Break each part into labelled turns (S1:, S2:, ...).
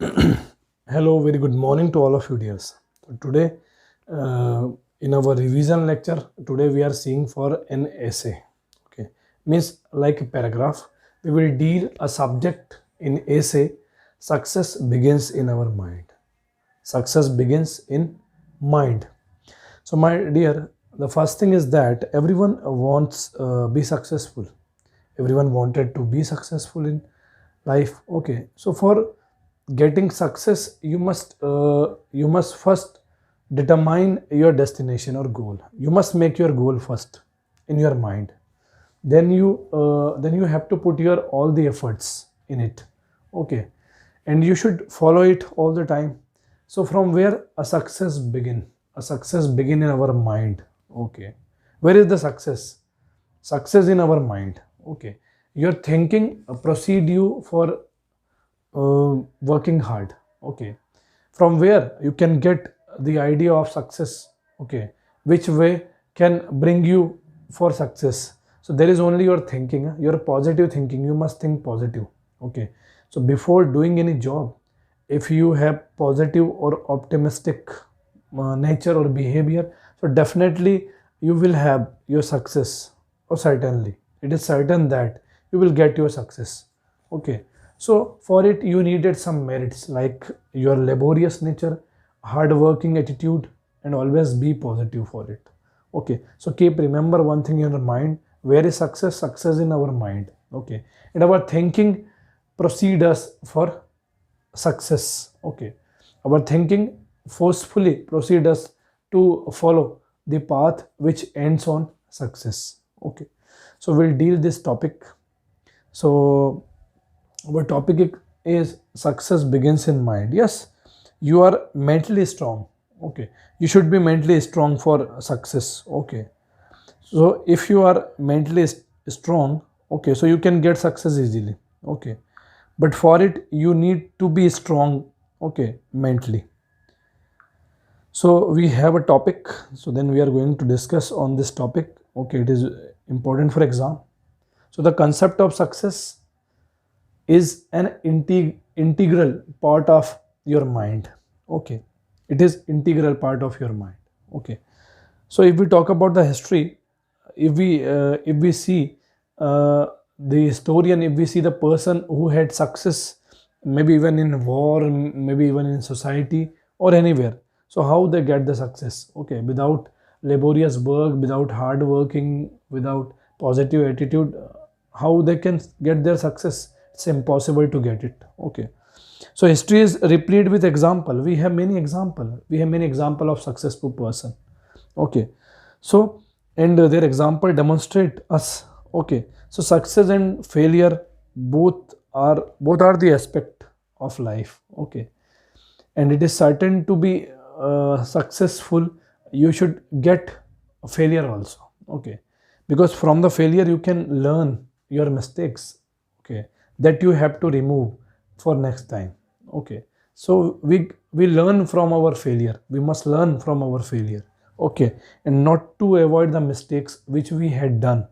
S1: Hello, very good morning to all of you, dears. So today, in our revision lecture, today we are seeing for an essay. Okay, means like a paragraph. We will deal a subject in essay. Success begins in our mind. Success begins in mind. So, my dear, the first thing is that everyone wants be successful. Everyone wanted to be successful in life. Okay, so for getting success, you must first determine your destination or goal. You must make your goal first in your mind. Then you have to put your all the efforts in it. Okay, and you should follow it all the time. So from where a success begin? A success begin in our mind. Okay, where is the success? Success in our mind. Okay, your thinking proceed you for working hard. Okay, from where you can get the idea of success. Okay, which way can bring you for success? So there is only your thinking, your positive thinking. You must think positive. Okay, so before doing any job, if you have positive or optimistic nature or behavior, so definitely you will have your success. Or certainly it is certain that you will get your success. Okay, so for it you needed some merits like your laborious nature, hard working attitude, and always be positive for it. Okay, so keep remember one thing in your mind. Where is success? Success in our mind. Okay, and our thinking proceed us for success. Okay, our thinking forcefully proceed us to follow the path which ends on success. Okay, so we'll deal this topic. So our topic is success begins in mind. Yes, you are mentally strong. Okay, you should be mentally strong for success. Okay, so if you are mentally strong, okay, so you can get success easily. Okay, but for it you need to be strong. Okay, mentally. So we have a topic, so then we are going to discuss on this topic. Okay, it is important for exam. So the concept of success is an integral part of your mind. Okay, it is integral part of your mind. Okay, so if we talk about the history, if we see the historian, if we see the person who had success, maybe even in war, maybe even in society or anywhere, so how they get the success? Okay, without laborious work, without hard working, without positive attitude, how they can get their success? It's impossible to get it. Okay, so history is replete with example. We have many example of successful person. Okay, so and their example demonstrate us. Okay, so success and failure both are the aspect of life. Okay, and it is certain to be successful, you should get a failure also. Okay, because from the failure you can learn your mistakes. Okay, that you have to remove for next time. Okay, so we learn from our failure. We must learn from our failure. Okay, and not to avoid the mistakes which we had done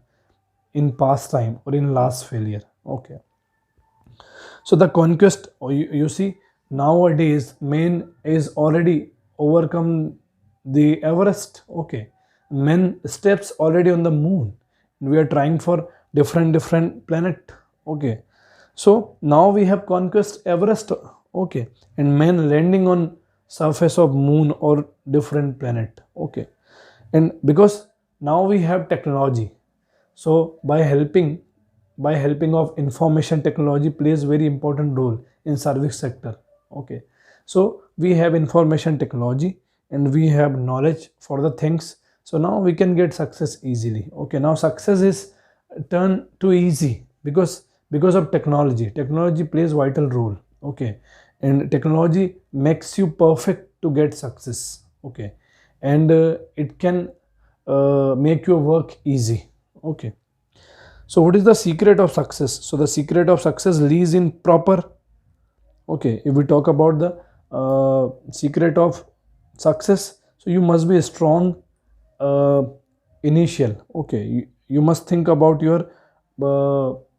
S1: in past time or in last failure. Okay, so the conquest, you see, nowadays man is already overcome the Everest. Okay, man steps already on the moon. We are trying for different planet. Okay, so now we have conquest Everest. Okay, and man landing on surface of moon or different planet. Okay, and because now we have technology, so by helping of information, technology plays very important role in service sector. Okay, so we have information technology and we have knowledge for the things, so now we can get success easily. Okay, now success is turned to easy because of technology plays vital role. Okay, and technology makes you perfect to get success. Okay, and it can make your work easy. Okay, so what is the secret of success? So the secret of success lies in proper. Okay, if we talk about the secret of success, so you must be strong uh, initial. Okay, you must think about your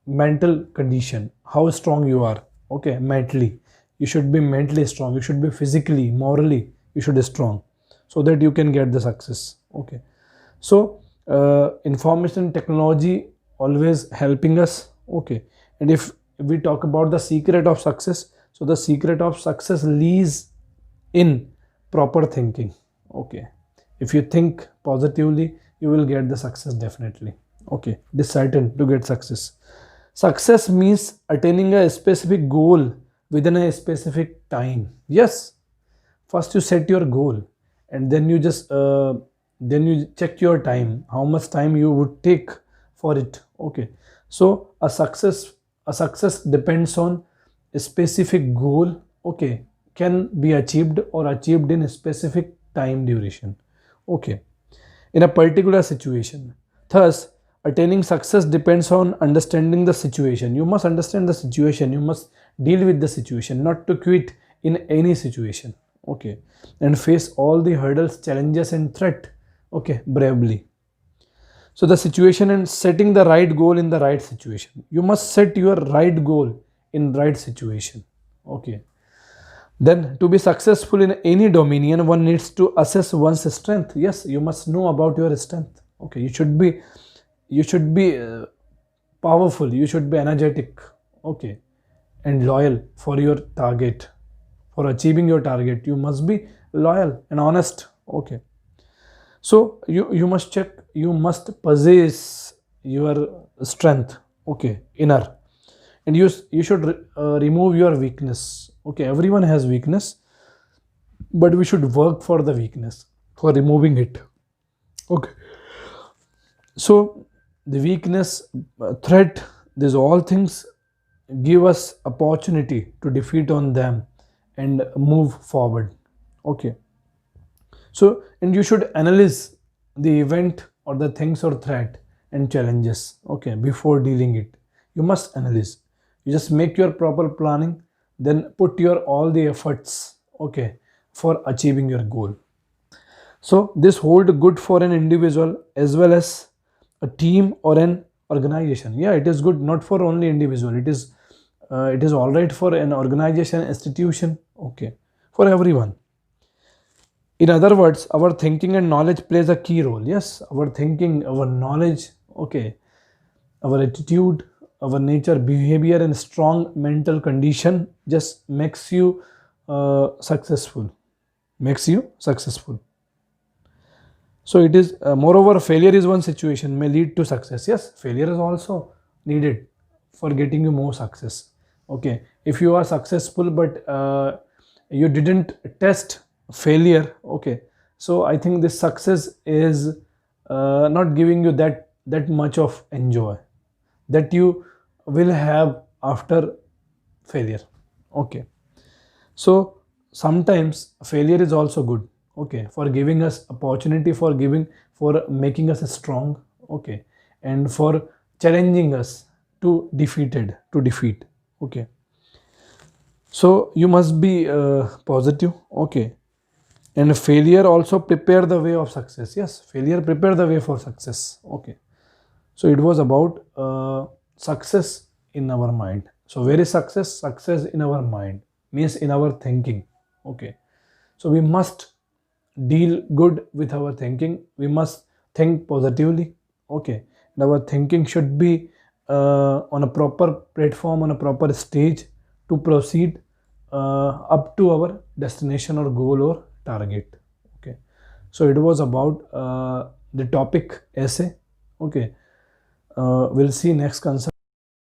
S1: mental condition, how strong you are. Okay, mentally you should be mentally strong, you should be physically, morally, you should be strong, so that you can get the success. Okay, so information technology always helping us. Okay, and if we talk about the secret of success, so the secret of success lies in proper thinking. Okay, if you think positively, you will get the success definitely. Okay, it is certain to get success. Success means attaining a specific goal within a specific time. Yes, first you set your goal, and then you just then you check your time, how much time you would take for it. Okay, so a success depends on a specific goal. Okay, can be achieved or achieved in a specific time duration. Okay, in a particular situation. Thus, attaining success depends on understanding the situation. You must understand the situation, you must deal with the situation, not to quit in any situation. Okay, and face all the hurdles, challenges, and threat. Okay, bravely. So, the situation and setting the right goal in the right situation. You must set your right goal in right situation. Okay, then, to be successful in any dominion, one needs to assess one's strength. Yes, you must know about your strength. Okay, you should be powerful. You should be energetic. Okay, and loyal for your target. For achieving your target, you must be loyal and honest. Okay, so you must check. You must possess your strength. Okay, inner, and you should remove your weakness. Okay, everyone has weakness, but we should work for the weakness, for removing it. Okay, so the weakness, threat, these all things give us opportunity to defeat on them and move forward. Okay, so and you should analyze the event or the things or threat and challenges. Okay, before dealing it, you must analyze. You just make your proper planning, then put your all the efforts. Okay, for achieving your goal. So this hold good for an individual as well as a team or an organization. Yeah, it is good not for only individual. It is all right for an organization, institution. Okay, for everyone. In other words, our thinking and knowledge plays a key role. Yes, our thinking, our knowledge. Okay, our attitude, our nature, behavior, and strong mental condition just makes you successful. Makes you successful. So it is, moreover, failure is one situation may lead to success. Yes, failure is also needed for getting you more success. Okay, if you are successful but you didn't test failure. Okay, so I think this success is not giving you that much of enjoy that you will have after failure. Okay, so sometimes failure is also good. Okay, for giving us opportunity, for making us strong. Okay, and for challenging us to defeat. Okay, so you must be positive. Okay, and failure also prepare the way of success. Yes, failure prepare the way for success. Okay, so it was about success in our mind. So where is success? Success in our mind, means in our thinking. Okay, so we must deal good with our thinking. We must think positively. Okay, and our thinking should be on a proper platform, on a proper stage to proceed up to our destination or goal or target. Okay, so it was about the topic essay. Okay, we'll see next concept.